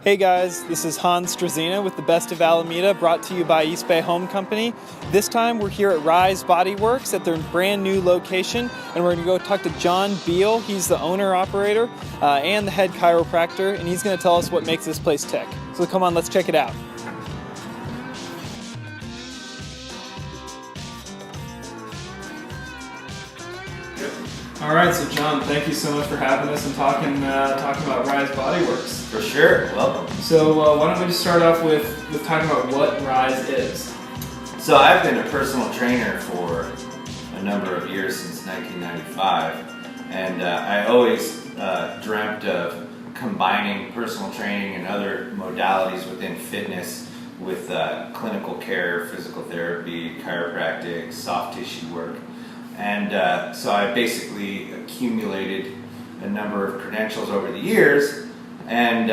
Hey guys, this is Hans Strazina with the Best of Alameda, brought to you by East Bay Home Company. This time we're here at RISE Bodyworks at their brand new location, and we're going to go talk to John Beall. He's the owner-operator and the head chiropractor, and he's going to tell us what makes this place tick. So come on, let's check it out. All right, so John, thank you so much for having us and talking about RISE Bodyworks. For sure, welcome. So why don't we just start off with talking about what RISE is? So I've been a personal trainer for a number of years, since 1995, and I always dreamt of combining personal training and other modalities within fitness with clinical care, physical therapy, chiropractic, soft tissue work. And so I basically accumulated a number of credentials over the years, and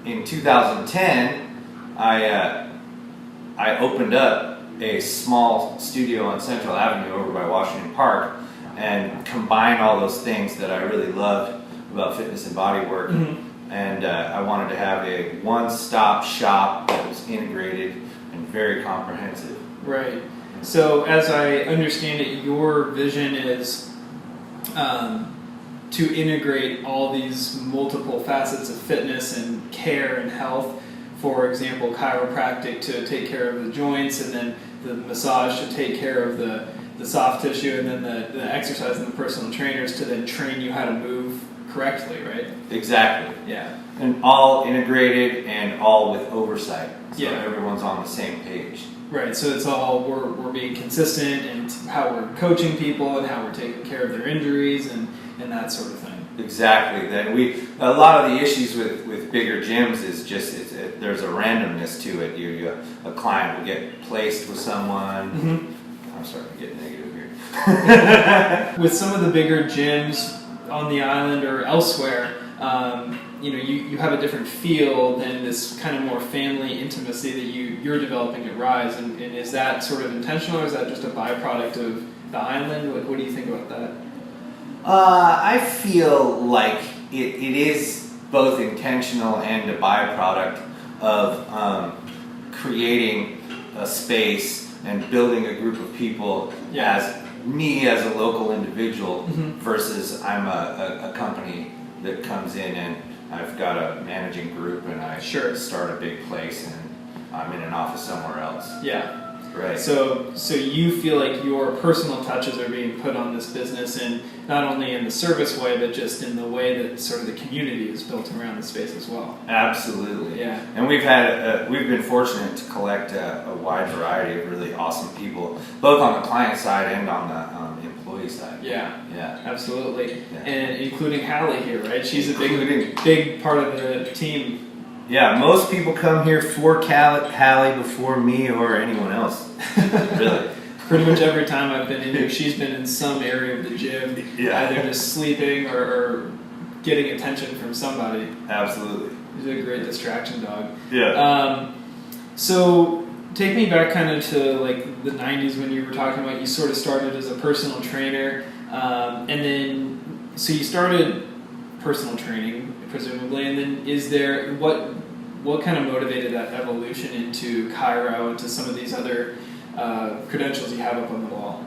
in 2010 I opened up a small studio on Central Avenue over by Washington Park and combined all those things that I really loved about fitness and body work. Mm-hmm. And I wanted to have a one-stop shop that was integrated and very comprehensive. Right. So as I understand it, your vision is to integrate all these multiple facets of fitness and care and health. For example, chiropractic to take care of the joints, and then the massage to take care of the soft tissue, and then the exercise and the personal trainers to then train you how to move correctly, right? Exactly. Yeah. And all integrated and all with oversight. So yeah. Everyone's on the same page. Right, so it's all, we're being consistent in how we're coaching people and how we're taking care of their injuries and that sort of thing. Exactly. Then a lot of the issues with bigger gyms is just there's a randomness to it. A client will get placed with someone. Mm-hmm. I'm starting to get negative here. With some of the bigger gyms on the island or elsewhere, you have a different feel than this kind of more family intimacy that you're developing at RISE, and is that sort of intentional, or is that just a byproduct of the island? What do you think about that? I feel like it is both intentional and a byproduct of creating a space and building a group of people as me as a local individual versus I'm a company that comes in and I've got a managing group and I start a big place and I'm in an office somewhere else. Yeah. Right. So you feel like your personal touches are being put on this business, and not only in the service way, but just in the way that sort of the community is built around the space as well. Absolutely. Yeah. And we've been fortunate to collect a wide variety of really awesome people, both on the client side and on the employee side. Yeah. Yeah. Absolutely. Yeah. And including Hallie here, right? She's a big part of the team. Yeah, most people come here for Hallie before me or anyone else. Really. Pretty much every time I've been in here, she's been in some area of the gym, either just sleeping or getting attention from somebody. Absolutely. She's a great distraction dog. Yeah. So take me back kind of to like the 90s when you were talking about you sort of started as a personal trainer, and then so you started personal training presumably, and then is there what kind of motivated that evolution into chiro, into some of these other credentials you have up on the wall?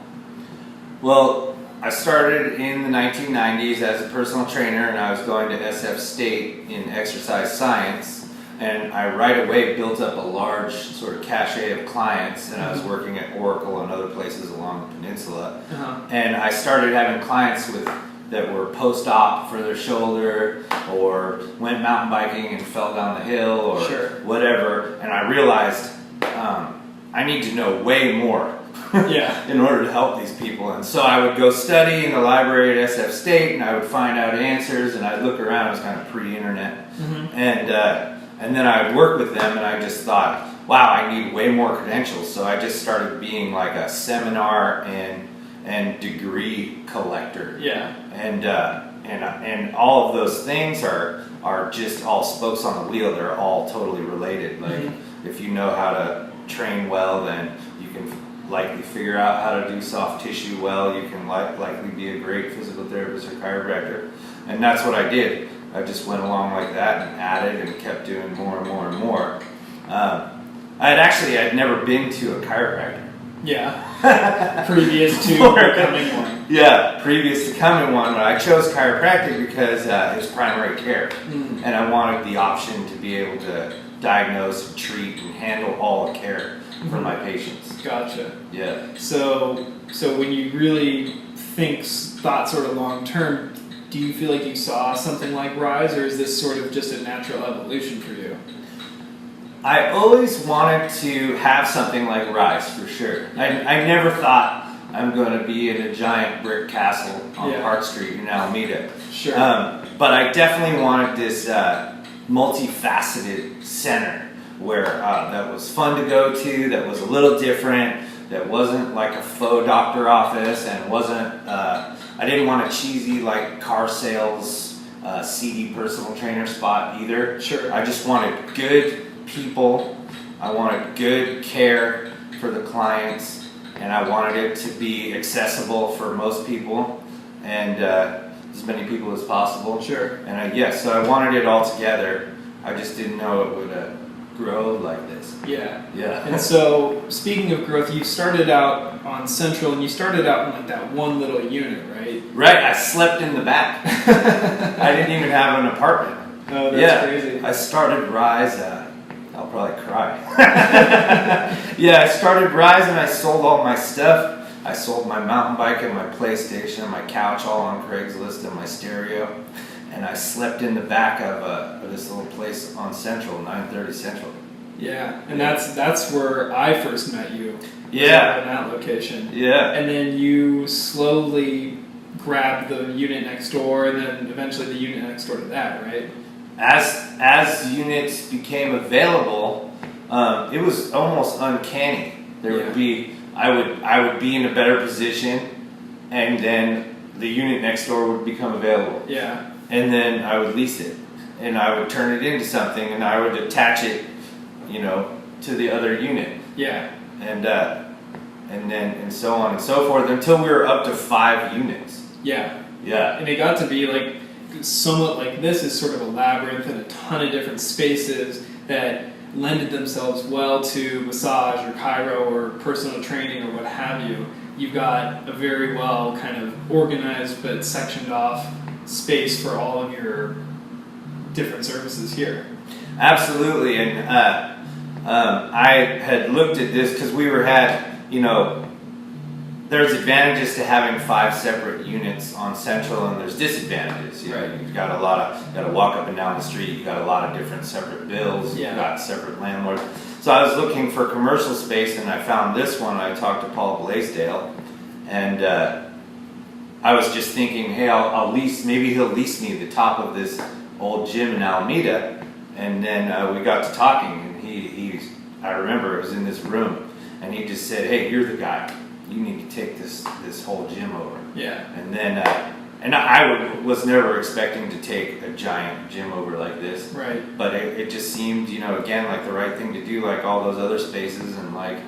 Well, I started in the 1990s as a personal trainer, and I was going to SF State in exercise science, and I right away built up a large sort of cachet of clients, and I was working at Oracle and other places along the peninsula, and I started having clients that were post-op for their shoulder, or went mountain biking and fell down the hill, or whatever, and I realized I need to know way more in order to help these people. And so I would go study in the library at SF State, and I would find out answers, and I'd look around. It was kind of pre-internet. And then I would work with them, and I just thought, wow, I need way more credentials. So I just started being like a seminar and degree collector. Yeah. And all of those things are just all spokes on the wheel. They're all totally related. Like if you know how to train well, then you can likely figure out how to do soft tissue well. You can likely be a great physical therapist or chiropractor. And that's what I did. I just went along like that and added and kept doing more and more and more. I'd never been to a chiropractor. Yeah. Previous to becoming one. Yeah, previous to becoming one, but I chose chiropractic because it was primary care, and I wanted the option to be able to diagnose, treat, and handle all the care for my patients. Gotcha. Yeah. So when you really thought sort of long term, do you feel like you saw something like RISE, or is this sort of just a natural evolution for you? I always wanted to have something like RISE, for sure. I never thought I'm going to be in a giant brick castle on Park Street in Alameda. Sure. But I definitely wanted this multifaceted center where that was fun to go to, that was a little different, that wasn't like a faux doctor office, and wasn't. I didn't want a cheesy like car sales, seedy personal trainer spot either. Sure. I just wanted good people. I wanted good care for the clients, and I wanted it to be accessible for most people and as many people as possible. Sure. And so I wanted it all together. I just didn't know it would grow like this. Yeah. Yeah. And so, speaking of growth, you started out on Central, and you started out in like that one little unit, right? Right. I slept in the back. I didn't even have an apartment. Oh, that's crazy. I started RISE. I'll probably cry. I started RISE and I sold all my stuff. I sold my mountain bike and my PlayStation and my couch all on Craigslist and my stereo. And I slept in the back of this little place on Central, 930 Central. Yeah, and that's where I first met you. Yeah. In that location. Yeah. And then you slowly grabbed the unit next door, and then eventually the unit next door to that, right? As units became available, it was almost uncanny. I would be in a better position, and then the unit next door would become available. Yeah. And then I would lease it, and I would turn it into something, and I would attach it, to the other unit. Yeah. And so on and so forth until we were up to 5 units. Yeah. Yeah. And it got to be like somewhat like this is sort of a labyrinth and a ton of different spaces that lended themselves well to massage or chiro or personal training or what have you. You've got a very well kind of organized but sectioned off space for all of your different services here. Absolutely, and I had looked at this because there's advantages to having 5 separate units on Central, and there's disadvantages. You've got got to walk up and down the street. You've got a lot of different separate bills. Yeah. You've got separate landlords. So I was looking for commercial space, and I found this one. I talked to Paul Blaisdell, and I was just thinking, hey, I'll lease. Maybe he'll lease me the top of this old gym in Alameda. And then we got to talking, and I remember it was in this room, and he just said, hey, you're the guy. You need to take this whole gym over. Yeah. And then, I was never expecting to take a giant gym over like this. Right. But it just seemed, again, like the right thing to do, like all those other spaces, and like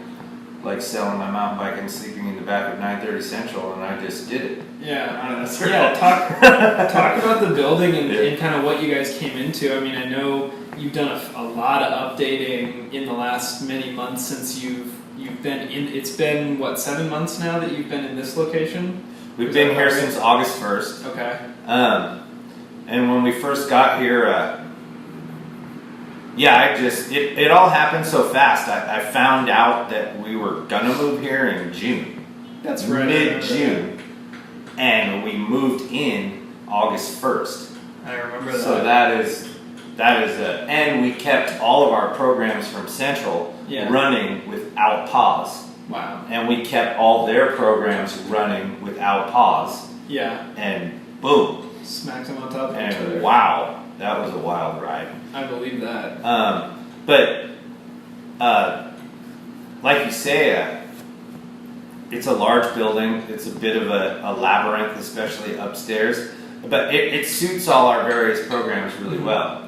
selling my mountain bike and sleeping in the back of 930 Central, and I just did it. Yeah. Talk about the building and kind of what you guys came into. I mean, I know you've done a lot of updating in the last many months since you've been in. It's been, 7 months now that you've been in this location? We've been here since August 1st. Okay. And when we first got here, it all happened so fast. I found out that we were gonna move here in June. That's right. Mid-June. And we moved in August 1st. I remember that. So that is and we kept all of our programs from Central running without pause. Wow. And we kept all their programs running without pause. Yeah. And boom. Smacked them on top of each other. And wow, that was a wild ride. I believe that. But like you say, it's a large building. It's a bit of a labyrinth, especially upstairs. But it suits all our various programs really well.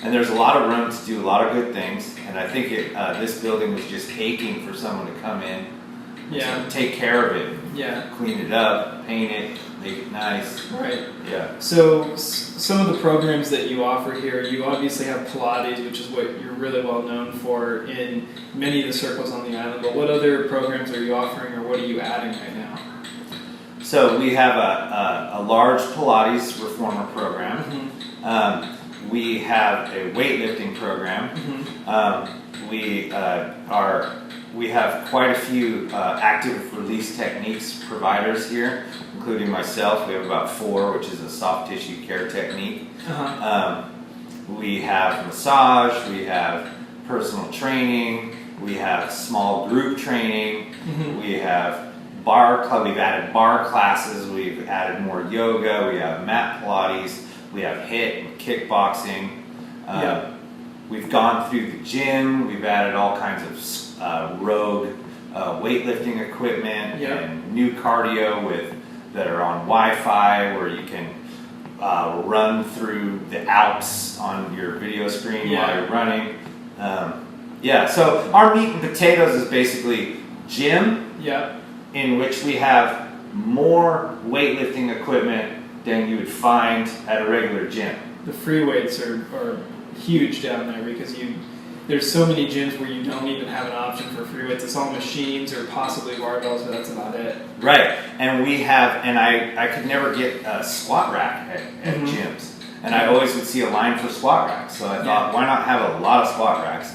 And there's a lot of room to do a lot of good things. And I think this building was just aching for someone to come in, to take care of it, clean it up, paint it, make it nice. Right. Yeah. So some of the programs that you offer here, you obviously have Pilates, which is what you're really well known for in many of the circles on the island, but what other programs are you offering, or what are you adding right now? So we have a large Pilates reformer program. Mm-hmm. We have a weightlifting program. Mm-hmm. We have quite a few active release techniques providers here, including myself. We have about 4, which is a soft tissue care technique. Uh-huh. We have massage. We have personal training. We have small group training. Mm-hmm. We have bar club. We've added bar classes. We've added more yoga. We have mat Pilates. We have HIIT and kickboxing. We've gone through the gym. We've added all kinds of rogue weightlifting equipment and new cardio that are on Wi-Fi, where you can run through the Alps on your video screen while you're running. So our meat and potatoes is basically gym, in which we have more weightlifting equipment than you would find at a regular gym. The free weights are huge down there because there's so many gyms where you don't even have an option for free weights. It's all machines or possibly barbells, but that's about it. Right, and we have, and I could never get a squat rack at gyms, and I always would see a line for squat racks, so I thought, why not have a lot of squat racks?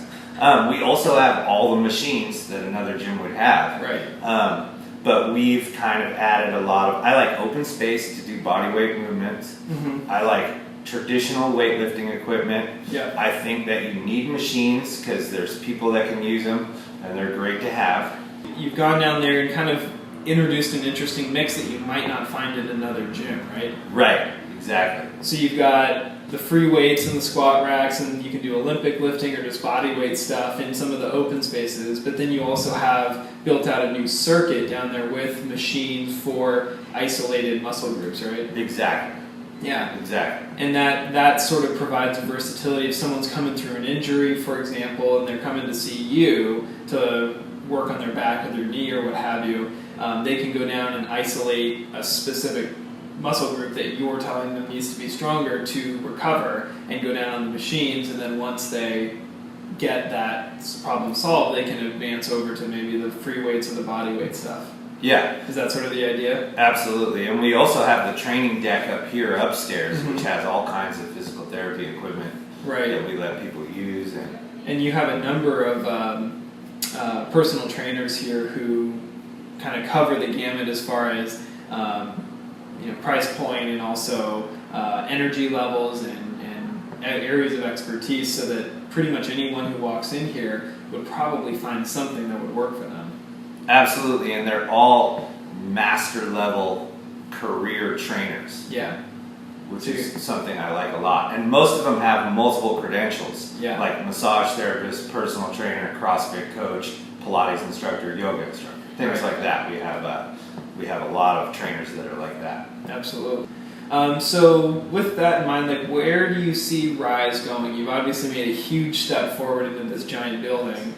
We also have all the machines that another gym would have. Right. But we've kind of added a lot of, I like open space to do body weight movements. Mm-hmm. I like traditional weightlifting equipment. Yeah. I think that you need machines because there's people that can use them and they're great to have. You've gone down there and kind of introduced an interesting mix that you might not find in another gym, right? Right, exactly. So you've got the free weights and the squat racks, and you can do Olympic lifting or just body weight stuff in some of the open spaces, but then you also have built out a new circuit down there with machines for isolated muscle groups, right? Exactly. Yeah. Exactly. And that sort of provides versatility. If someone's coming through an injury, for example, and they're coming to see you to work on their back or their knee or what have you, they can go down and isolate a specific muscle group that you're telling them needs to be stronger to recover and go down on the machines, and then once they get that problem solved, they can advance over to maybe the free weights or the body weight stuff. Yeah. Is that sort of the idea? Absolutely. And we also have the training deck up here upstairs, which has all kinds of physical therapy equipment that we let people use. And you have a number of personal trainers here who kind of cover the gamut as far as price point and also energy levels and areas of expertise, so that pretty much anyone who walks in here would probably find something that would work for them. Absolutely, and they're all master level career trainers. Yeah. Which is something I like a lot. And most of them have multiple credentials, like massage therapist, personal trainer, CrossFit coach, Pilates instructor, yoga instructor, things like that. We have a lot of trainers that are like that. Absolutely. So with that in mind, like, where do you see RISE going? You've obviously made a huge step forward into this giant building.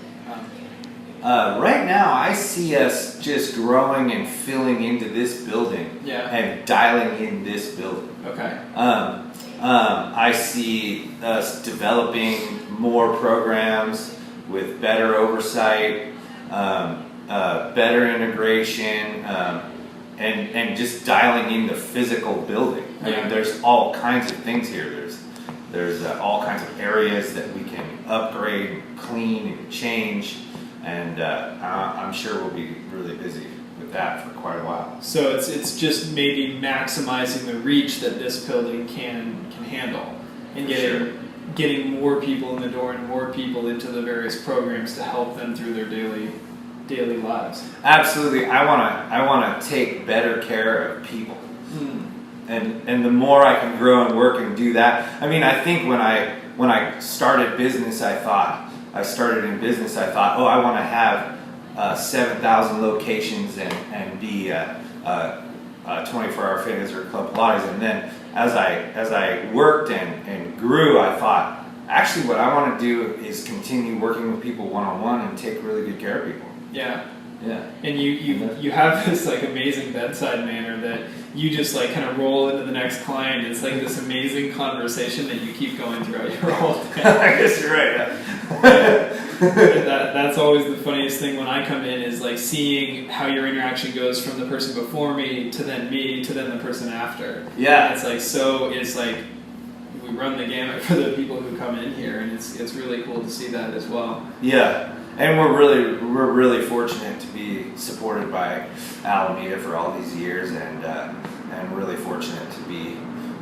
Right now, I see us just growing and filling into this building and dialing in this building. Okay. I see us developing more programs with better oversight, better integration, and just dialing in the physical building. I mean, there's all kinds of things here. There's all kinds of areas that we can upgrade, clean, and change. And I'm sure we'll be really busy with that for quite a while. So it's just maybe maximizing the reach that this building can handle, and getting more people in the door and more people into the various programs to help them through their daily lives. Absolutely, I want to take better care of people, and the more I can grow and work and do that. I mean, I think when I started business, I thought, oh, I want to have 7,000 locations and be 24-hour fitness or Club Pilates. And then as I worked and grew, I thought, actually what I want to do is continue working with people one-on-one and take really good care of people. Yeah. Yeah. And you have this like amazing bedside manner that you just like kind of roll into the next client. It's like this amazing conversation that you keep going throughout your whole day. I guess you're right. Yeah. That's always the funniest thing when I come in is like seeing how your interaction goes from the person before me to then the person after. Yeah. And it's like we run the gamut for the people who come in here, and it's really cool to see that as well. Yeah. And we're really fortunate to be supported by Alameda for all these years, and really fortunate to be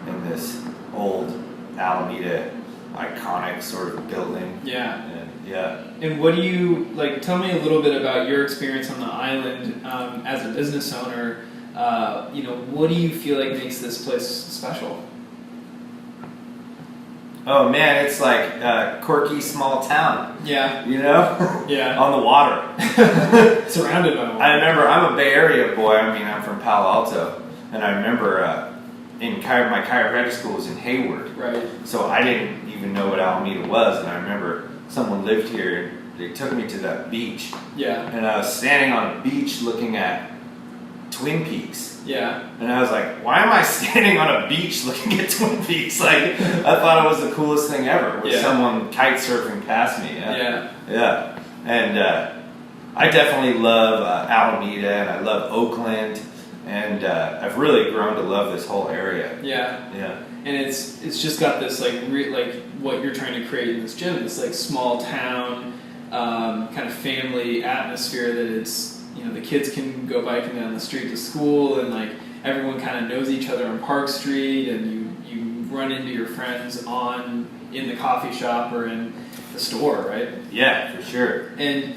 in this old Alameda iconic sort of building. Yeah. Yeah. And what do you like? Tell me a little bit about your experience on the island as a business owner. What do you feel like makes this place special? Oh man, it's like a quirky small town. Yeah. You know? Yeah. On the water. Surrounded by water. I remember, I'm a Bay Area boy. I mean, I'm from Palo Alto. And I remember my chiropractic school was in Hayward. Right. So I didn't even know what Alameda was. And I remember someone lived here. They took me to that beach. Yeah. And I was standing on a beach looking at Twin Peaks. Yeah. And I was like, why am I standing on a beach looking at Twin Peaks? Like, I thought it was the coolest thing ever with someone kite surfing past me. Yeah. And I definitely love Alameda, and I love Oakland, and I've really grown to love this whole area. Yeah. Yeah. And it's just got this like what you're trying to create in this gym, this like small town kind of family atmosphere that it's, the kids can go biking down the street to school, and like everyone kind of knows each other on Park Street, and you run into your friends in the coffee shop or in the store, right? Yeah, for sure. And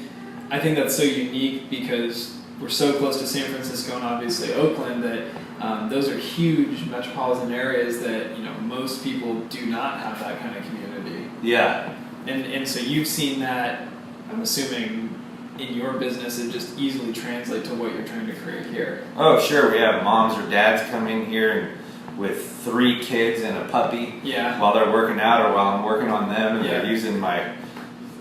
I think that's so unique because we're so close to San Francisco and obviously Oakland that those are huge metropolitan areas that most people do not have that kind of community. Yeah. And so you've seen that, I'm assuming, in your business, it just easily translates to what you're trying to create here. Oh, sure. We have moms or dads come in here with 3 kids and a puppy while they're working out or while I'm working on them, and they're using my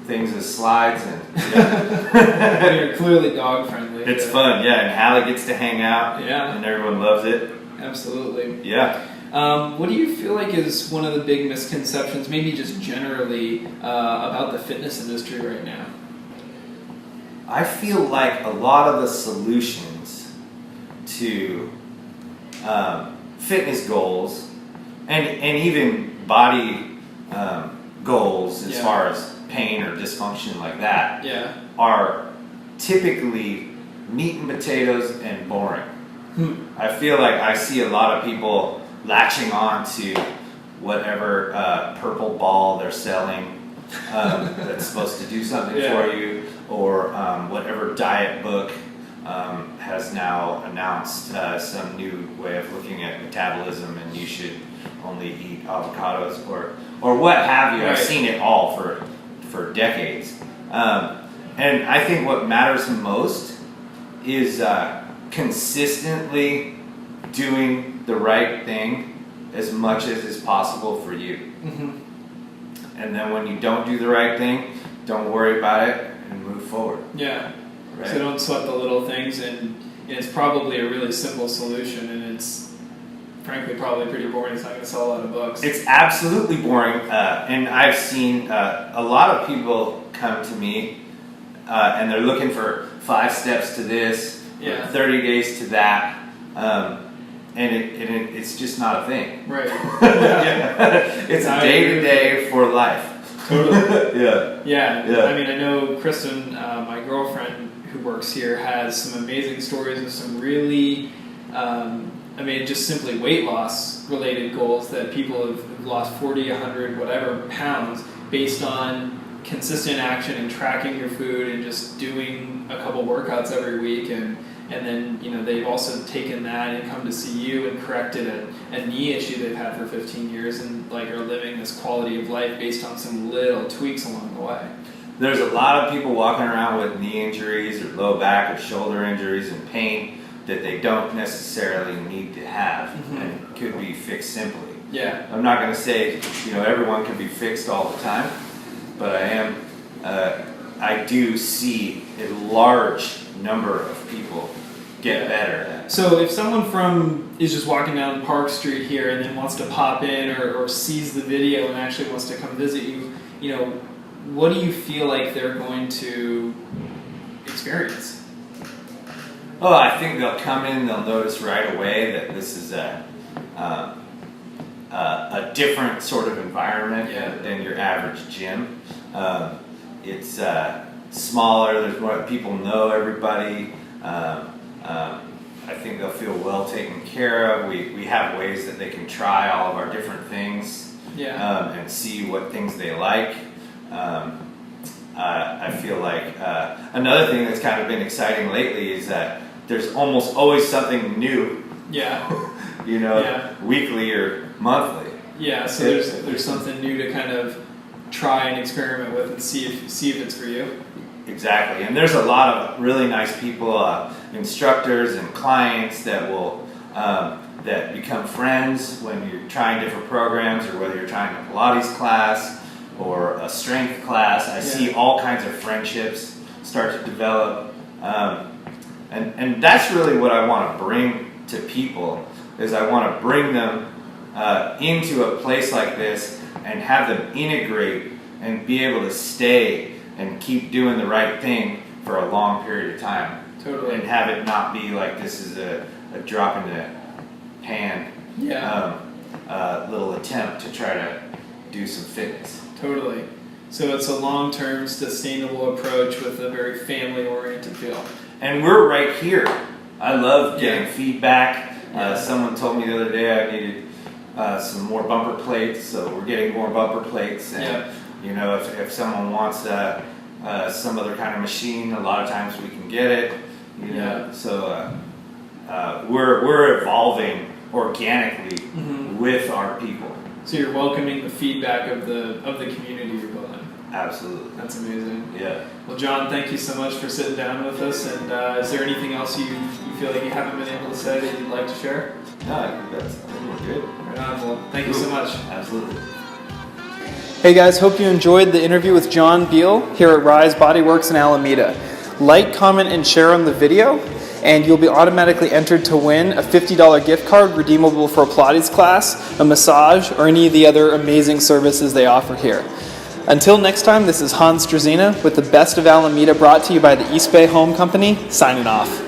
things as slides. And you're clearly dog friendly. It's fun, and Hallie gets to hang out, and everyone loves it. Absolutely. Yeah. What do you feel like is one of the big misconceptions, maybe just generally, about the fitness industry right now? I feel like a lot of the solutions to fitness goals and even body goals as far as pain or dysfunction like that are typically meat and potatoes and boring. I feel like I see a lot of people latching on to whatever purple ball they're selling that's supposed to do something for you, or whatever diet book has now announced some new way of looking at metabolism, and you should only eat avocados or what have you. I've seen it all for decades, and I think what matters most is consistently doing the right thing as much as is possible for you. Mm-hmm. And then when you don't do the right thing, don't worry about it and move forward. Yeah. Right? So don't sweat the little things, and it's probably a really simple solution, and it's frankly probably pretty boring. It's not going to sell a lot of books. It's absolutely boring, and I've seen a lot of people come to me and they're looking for 5 steps to this, or 30 days to that, and it's just not a thing. Right. It's a day-to-day for life. Totally. Yeah. I mean, I know Kristen, my girlfriend who works here, has some amazing stories of some really, just simply weight loss related goals that people have lost 40, 100, whatever pounds based on consistent action and tracking your food and just doing a couple workouts every week, and then they've also taken that and come to see you and corrected a knee issue they've had for 15 years and are living this quality of life based on some little tweaks along the way. There's a lot of people walking around with knee injuries or low back or shoulder injuries and pain that they don't necessarily need to have, and could be fixed simply. Yeah. I'm not going to say everyone can be fixed all the time, but I I do see a large number of people get better. So if someone is just walking down Park Street here and then wants to pop in or sees the video and actually wants to come visit you, what do you feel like they're going to experience? Oh, I think they'll come in, they'll notice right away that this is a different sort of environment than your average gym. It's smaller, there's more people know everybody. I think they'll feel well taken care of. We have ways that they can try all of our different things and see what things they like. I feel like another thing that's kind of been exciting lately is that there's almost always something new. Weekly or monthly. Yeah, so there's something new to kind of try and experiment with and see if it's for you. Exactly, and there's a lot of really nice people, instructors and clients that will that become friends when you're trying different programs, or whether you're trying a Pilates class or a strength class. I see all kinds of friendships start to develop, and that's really what I want to bring to people. Is I want to bring them into a place like this and have them integrate and be able to stay and keep doing the right thing for a long period of time. Totally. And have it not be like this is a drop in the pan little attempt to try to do some fitness. Totally. So it's a long-term, sustainable approach with a very family-oriented feel. And we're right here. I love getting feedback. Someone told me the other day I needed some more bumper plates, so we're getting more bumper plates. And if someone wants some other kind of machine, a lot of times we can get it. So we're evolving organically with our people. So you're welcoming the feedback of the community you're building. Absolutely. That's amazing. Yeah. Well, John, thank you so much for sitting down with us. And is there anything else you feel like you haven't been able to say that you'd like to share? No, I think we're good. Right on. Well, thank you so much. Absolutely. Hey guys, hope you enjoyed the interview with John Beall here at RISE Bodyworks in Alameda. Like, comment, and share on the video, and you'll be automatically entered to win a $50 gift card redeemable for a Pilates class, a massage, or any of the other amazing services they offer here. Until next time, this is Hans Drzina with the Best of Alameda, brought to you by the East Bay Home Company, signing off.